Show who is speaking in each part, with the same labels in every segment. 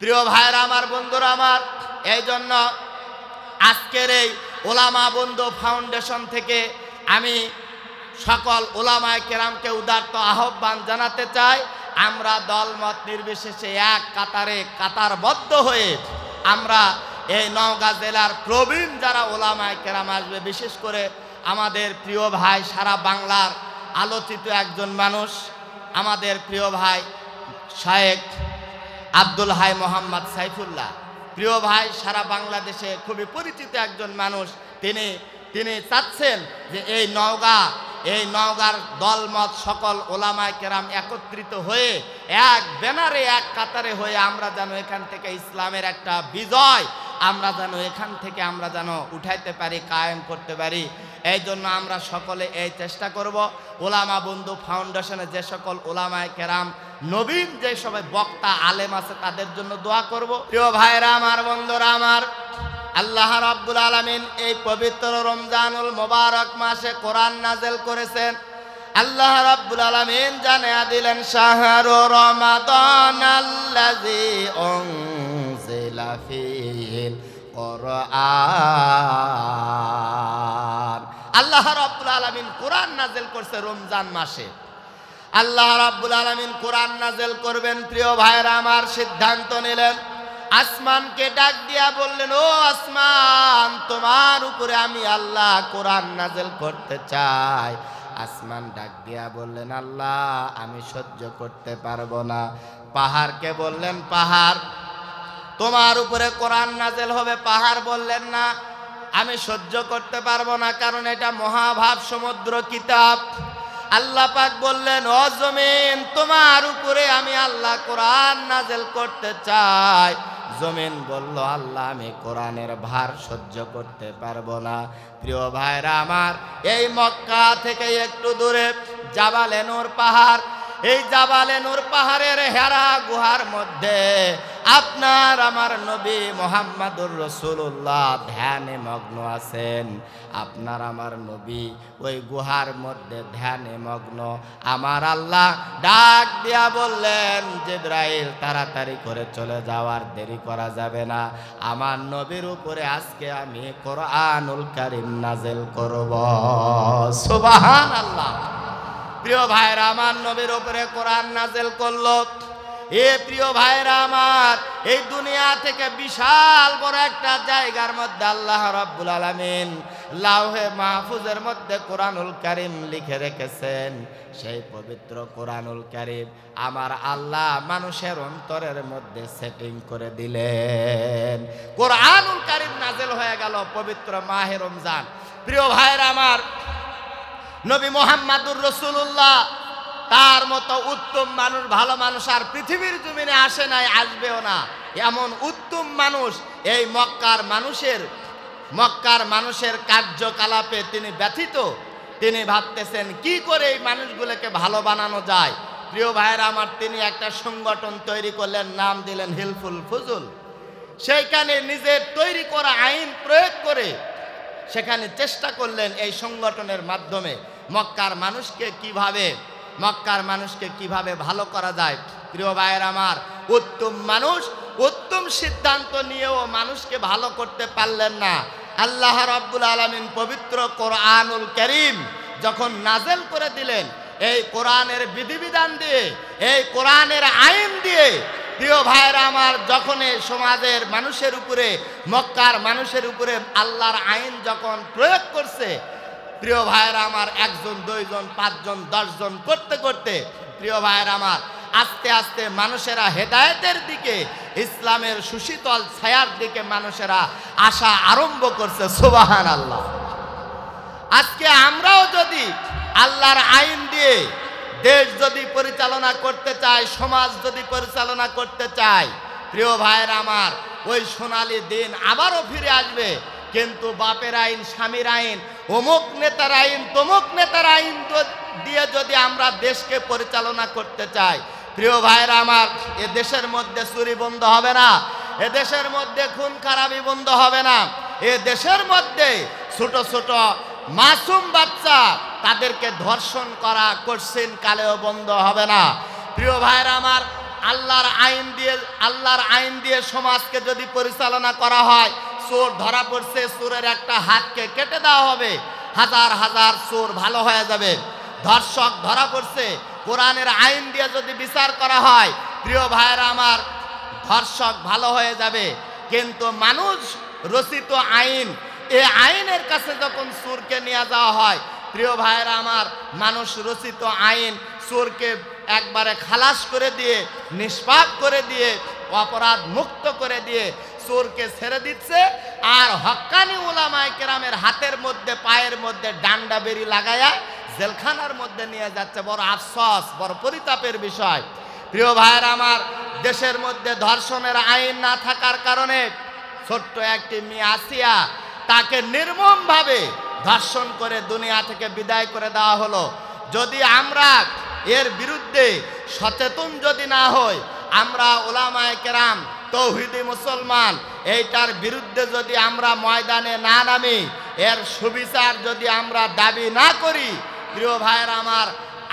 Speaker 1: প্রিয় ভাইরা আমার, বন্ধুরা আমার, এই জন্য আজকের এই ওলামা বন্ধু ফাউন্ডেশন থেকে আমি সকল ওলামায়ে কেরামকে উদাত্ত আহ্বান জানাতে চাই, আমরা দলমত নির্বিশেষে এক কাতারে কাতারবদ্ধ হয়ে আমরা এই নওগাঁ জেলার প্রবীণ যারা ওলামায়ে কেরাম আসবে, বিশেষ করে আমাদের প্রিয় ভাই, সারা বাংলার আলোচিত একজন মানুষ, আমাদের প্রিয় ভাই শায়েখ আব্দুল হাই মোহাম্মদ সাইফুল্লাহ, প্রিয় ভাই, সারা বাংলাদেশে খুবই পরিচিত একজন মানুষ। তিনি চাচ্ছেন যে এই নওগাঁর দলমত সকল ওলামায়ে কেরাম একত্রিত হয়ে এক ব্যানারে এক কাতারে হয়ে আমরা যেন এখান থেকে ইসলামের একটা বিজয় আমরা যেন উঠাইতে পারি, কায়েম করতে পারি। এই জন্য আমরা সকলে এই চেষ্টা করব। ওলামা বন্ধু ফাউন্ডেশনে যে সকল ওলামায়ে কেরাম নবীন যে সবাই বক্তা আলেম আছে তাদের জন্য দোয়া করব। প্রিয় ভাইরা আমার, বন্ধুরা আমার, আল্লাহ রাব্বুল আলামিন এই পবিত্র রমজানুল মুবারক মাসে কোরআন নাযিল করেছেন। আল্লাহ রাব্বুল আলামিন জানিয়ে দিলেন, শাহরু রমাদানাল্লাযী উনজিলা ফীহিল কোরআন। আল্লাহ রাব্বুল আলামিন কোরআন নাযিল করছে রমজান মাসে। আল্লাহ রাব্বুল আলামিন কোরআন নাযিল করবেন, প্রিয় ভাইরা আমার, সিদ্ধান্ত নিলেন। আসমানকে ডাক দিয়া বললেন, ও আসমান, তোমার উপরে আমি আল্লাহ কোরআন নাযিল করতে চাই। আসমান ডাক দিয়া বললেন, আল্লাহ আমি সহ্য করতে পারবো না। পাহাড়কে বললেন, পাহাড় তোমার উপরে কোরআন নাযিল হবে। পাহাড় বললেন, না, আমি সহ্য করতে পারবো না, কারণ এটা মহাভাব সমুদ্র কিতাব। আল্লাহ পাক বললেন, ও জমিন, তোমার উপরে আমি আল্লাহ কোরআন নাযিল করতে চাই। জমিন বলল, আল্লাহ আমি কোরআনের ভার সহ্য করতে পারবো না। প্রিয় ভাইরা আমার, এই মক্কা থেকে একটু দূরে জাবালে নূর পাহাড়, এই জাবালে নূর পাহাড়ের হেরা গুহার মধ্যে আপনার আমার নবী মুহাম্মদুর রাসূলুল্লাহ ধ্যানে মগ্ন আছেন। আপনার আমার নবী ওই গুহার মধ্যে ধ্যানে মগ্ন। আমার আল্লাহ ডাক দিয়া বললেন, জিবরাইল তাড়াতাড়ি করে চলে যাওয়ার দেরি করা যাবে না, আমার নবীর উপরে আজকে আমি কোরআনুল কারীম নাযিল করব। সুবহানাল্লাহ। প্রিয় ভাইরা আমার, নবীর উপরে কোরআন নাযিল করলো। এ প্রিয় ভাইরা আমার, এই দুনিয়া থেকে বিশাল বড় একটা জায়গার মধ্যে আল্লাহ রাব্বুল আলামিন লাউহে মাহফুজের মধ্যে কোরআনুল কারীম লিখে রেখেছেন। সেই পবিত্র কোরআনুল কারীম আমার আল্লাহ মানুষের অন্তরের মধ্যে সেটিং করে দিলেন। কোরআনুল কারীম নাযিল হয়ে গেল পবিত্র মাহে রমজান। প্রিয় ভাইরা আমার, নবী মুহাম্মদুর রাসূলুল্লাহ তার মতো উত্তম মানুষ, ভালো মানুষ আর পৃথিবীর জমিনে আসে নাই, আসবেও না। এমন উত্তম মানুষ এই মক্কার মানুষের কার্যকলাপে তিনি ব্যথিত। তিনি ভাবতেছেন কি করে এই মানুষগুলোকে ভালো বানানো যায়। প্রিয় ভাইরা আমার, তিনি একটা সংগঠন তৈরি করলেন, নাম দিলেন হিলফুল ফুজুল। সেইখানে নিজের তৈরি করা আইন প্রয়োগ করে সেখানে চেষ্টা করলেন এই সংগঠনের মাধ্যমে মক্কার মানুষকে কিভাবে ভালো করা যায়। প্রিয় ভাইয়ের আমার, উত্তম মানুষ উত্তম সিদ্ধান্ত নিয়েও মানুষকে ভালো করতে পারলেন না। আল্লাহ রাব্বুল আলামিন পবিত্র কোরআনুল কারীম যখন নাযিল করে দিলেন, এই কোরআনের বিধিবিধান দিয়ে, এই কোরআনের আইন দিয়ে, প্রিয় ভাইরা আমার, যখন সমাজের মানুষের উপরে, মক্কার মানুষের উপরে আল্লাহর আইন যখন প্রয়োগ করছে, প্রিয় ভাইরা আমার, 1 জন 2 জন 5 জন 10 জন করতে করতে প্রিয় ভাইরা আমার, আস্তে আস্তে মানুষেরা হেদায়েতের দিকে, ইসলামের সুশীতল ছায়ার দিকে মানুষেরা আসা আরম্ভ করছে। সুবহানাল্লাহ। আজকে আমরাও যদি আল্লাহর আইন দিয়ে দেশ যদি পরিচালনা করতে চাই, সমাজ যদি পরিচালনা করতে চাই, প্রিয় ভাইরা আমার, ওই সোনালী দিন আবারও ফিরে আসবে। কিন্তু বাপের আইন, স্বামীর আইন, অমুক নেতার আইন, তমুক নেতার আইন দিয়ে যদি আমরা দেশকে পরিচালনা করতে চাই, প্রিয় ভাইরা আমার, এ দেশের মধ্যে চুরি বন্ধ হবে না, এ দেশের মধ্যে খুন খারাপি বন্ধ হবে না, এ দেশের মধ্যে ছোট ছোট মাসুম বাচ্চা তাদেরকে ধর্ষণ করা কোশ্চিন কালেও বন্ধ হবে না। প্রিয় ভাইরা আমার, আল্লাহর আইন দিয়ে সমাজকে যদি পরিচালনা করা হয়, চোর ধরা পড়ছে, চোরের একটা হাতকে কেটে দেওয়া হবে, হাজার হাজার চোর ভালো হয়ে যাবে। ধর্ষক ধরা পড়ছে, কোরআনের আইন দিয়ে যদি বিচার করা হয়, প্রিয় ভাইয়েরা আমার, ধর্ষক ভালো হয়ে যাবে। কিন্তু মানুষ রচিত আইন, এই আইনের কাছে যখন চোরকে নিয়ে যাওয়া হয়, প্রিয় ভাইয়েরা আমার, মানুষ রচিত আইন চোরকে একবারে খালাস করে দিয়ে, নিষ্পাপ করে দিয়ে, অপরাধ মুক্ত করে দিয়ে চোরকে ছেড়ে দিচ্ছে। আর হক্কানি উলামায়ে কেরামের হাতের মধ্যে পায়ের মধ্যে ডান্ডা বেরি লাগায়া জেলখানার মধ্যে নিয়ে যাচ্ছে। বড় আফসোস, বড় পরিতাপের বিষয়। প্রিয় ভাইয়েরা আমার, দেশের মধ্যে ধর্ষণের আইন না থাকার কারণে ছোট্ট একটি মেয়ে আসিয়া, তাকে নির্মমভাবে ধর্ষণ করে দুনিয়া থেকে বিদায় করে দেওয়া হলো। যদি আমরা এর বিরুদ্ধে সচেতন যদি না হই, আমরা উলামায়ে কেরাম তৌহিদি মুসলমান, এইটার বিরুদ্ধে যদি আমরা ময়দানে না নামি, এর সুবিচার যদি আমরা দাবি না করি, প্রিয় ভাইয়েরা আমার,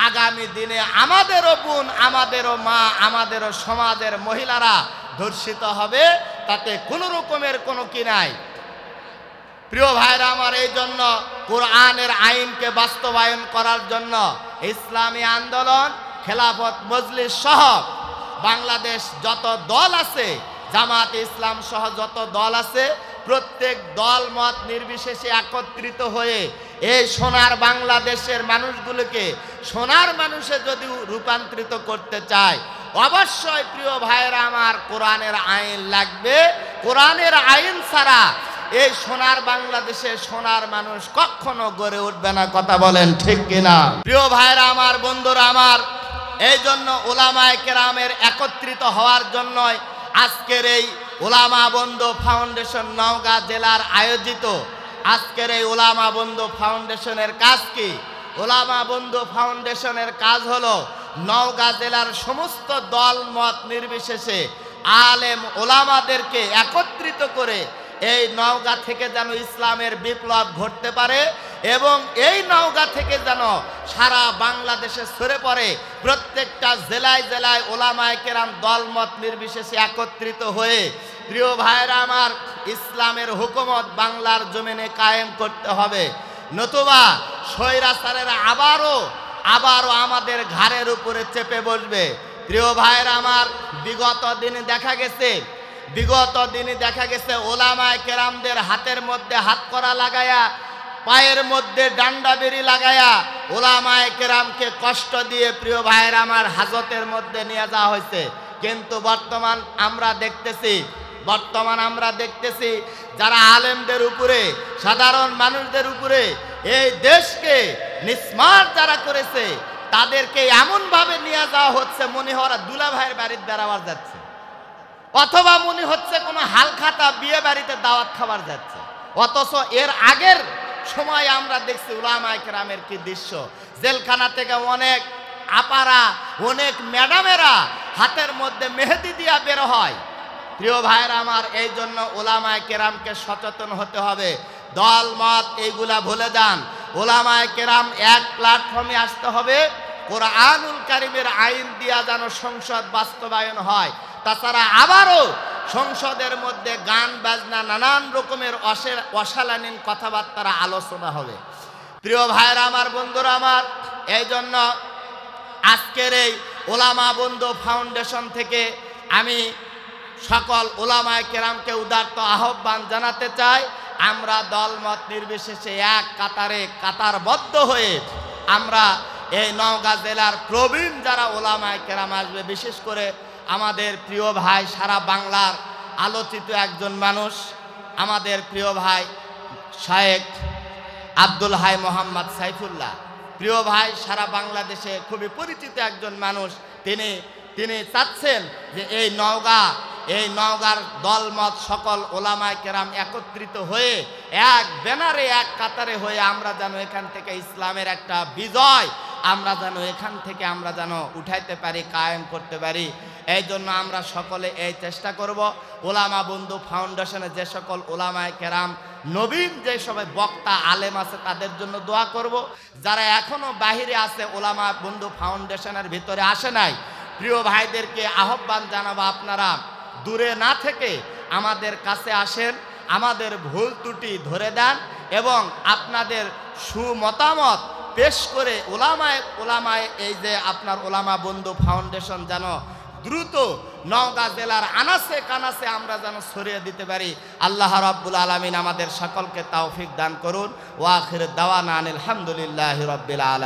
Speaker 1: আগামী দিনে আমাদেরও বোন, আমাদেরও মা, আমাদেরও সমাজের মহিলারা ধর্ষিত হবে, তাতে কোনো রকমের কোনো কি নাই। প্রিয় ভাইরা আমার, এই জন্য কোরআনের আইনকে বাস্তবায়ন করার জন্য ইসলামী আন্দোলন, খেলাফত মজলিস সহ বাংলাদেশ যত দল আছে, জামাত ইসলাম সহ যত দল আছে, প্রত্যেক দল মত নির্বিশেষে একত্রিত হয়ে এই সোনার বাংলাদেশের মানুষগুলোকে সোনার মানুষে যদি রূপান্তরিত করতে চায়, অবশ্যই প্রিয় ভাইরা আমার, কোরআনের আইন লাগবে। কোরআনের আইন ছাড়া এই সোনার বাংলাদেশে সোনার মানুষ কখনো গড়ে উঠবে না। কথা বলেন ঠিক কিনা? প্রিয় ভাইরা আমার, বন্ধুরা আমার, এই জন্য উলামায়ে কেরামের একত্রিত হওয়ার জন্যই আজকের এই উলামা বন্ধু ফাউন্ডেশন নওগাঁ জেলার আয়োজিত আজকের এই উলামা বন্ধু ফাউন্ডেশনের কাজ কি? উলামা বন্ধু ফাউন্ডেশনের কাজ হলো নওগাঁ জেলার সমস্ত দল মত নির্বিশেষে আলেম ওলামাদেরকে একত্রিত করে এই নওগাঁ থেকে যেন ইসলামের বিপ্লব ঘটতে পারে এবং এই নওগাঁ থেকে যেন সারা বাংলাদেশে ছড়ে পড়ে। প্রত্যেকটা জেলায় জেলায় ওলামায়ে কেরাম দলমত নির্বিশেষে একত্রিত হয়ে, প্রিয় ভাইরা আমার, ইসলামের হুকুমত বাংলার জমিনে কায়েম করতে হবে। নতুবা স্বৈরাচারেরা আবারও আমাদের ঘাড়ের উপরে চেপে বসবে। প্রিয় ভাইরা আমার, বিগত দিনে দেখা গেছে ওলামায়ে কেরামদের হাতের মধ্যে হাতকড়া লাগায়া, পায়ের মধ্যে ডান্ডা বেরি লাগায়া ওলামায়ে কেরামকে কষ্ট দিয়ে, প্রিয় ভাইয়েরা আমার, হাজতের মধ্যে নিয়ে যাওয়া হয়েছে। কিন্তু বর্তমান আমরা দেখতেছি যারা আলেমদের উপরে, সাধারণ মানুষদের উপরে এই দেশকে নিঃস্মার যারা করেছে, তাদেরকে এমনভাবে নিয়ে যাওয়া হচ্ছে মনে হয় দুলা ভাইয়ের বাড়ির বেড়াবার যাচ্ছে, অথবা মনে হচ্ছে কোনো হালখাতা বিয়ে বাড়িতে দাওয়াত খাবার যাচ্ছে। অথচ এর আগের সময় আমরা দেখছি উলামায়ে কেরামের কি দৃশ্য। জেলখানা থেকে অনেক আপারা, অনেক ম্যাডামেরা হাতের মধ্যে মেহেদি দিয়া বের হয়। প্রিয় ভাইরা আমার, এই জন্য উলামায়ে কেরামকে সচেতন হতে হবে। দল মত এইগুলা ভুলে যান। উলামায়ে কেরাম এক প্ল্যাটফর্মে আসতে হবে। কোরআনুল কারীমের আইন দিয়া যেন সংসদ বাস্তবায়ন হয়। তাছাড়া আবারও সংসদের মধ্যে গান বাজনা, নানান রকমের অশালীন কথাবার্তার আলোচনা হবে। প্রিয় ভাইরা আমার, বন্ধুরা আমার, এই জন্য আজকের এই উলামা বন্ধু ফাউন্ডেশন থেকে আমি সকল উলামায়ে কেরামকে উদারত আহ্বান জানাতে চাই, আমরা দলমত নির্বিশেষে এক কাতারবদ্ধ হয়ে আমরা এই নওগাঁ জেলার প্রবীণ যারা উলামায়ে কেরাম আসবে, বিশেষ করে আমাদের প্রিয় ভাই, সারা বাংলার আলোচিত একজন মানুষ, আমাদের প্রিয় ভাই শায়েখ আব্দুল হাই মোহাম্মদ সাইফুল্লাহ, প্রিয় ভাই, সারা বাংলাদেশে খুবই পরিচিত একজন মানুষ। তিনি চাচ্ছেন যে এই নওগাঁর দলমত সকল উলামায়ে কেরাম একত্রিত হয়ে এক ব্যানারে, এক কাতারে হয়ে আমরা যেন এখান থেকে ইসলামের একটা বিজয় আমরা যেন উঠাইতে পারি, কায়েম করতে পারি। এই জন্য আমরা সকলে এই চেষ্টা করব। উলামা বন্ধু ফাউন্ডেশনে যে সকল উলামায়ে কেরাম নবীন যে সবাই বক্তা আলেম আছে, তাদের জন্য দোয়া করব। যারা এখনো বাহিরে আছে, উলামা বন্ধু ফাউন্ডেশনের ভিতরে আসে নাই, প্রিয় ভাইদেরকে আহ্বান জানাবো, আপনারা দূরে না থেকে আমাদের কাছে আসেন, আমাদের ভুল ত্রুটি ধরে দেন এবং আপনাদের সুমতামত পেশ করে ওলামায় এই যে আপনার ওলামা বন্ধু ফাউন্ডেশন যেন দ্রুত নওগাঁ জেলার আনাচে কানাচে আমরা যেন ছড়িয়ে দিতে পারি। আল্লাহ রাব্বুল আলামিন আমাদের সকলকে তৌফিক দান করুন। ওয়া আখির দাওয়ানা আলহামদুলিল্লাহি রাব্বিল আলামিন।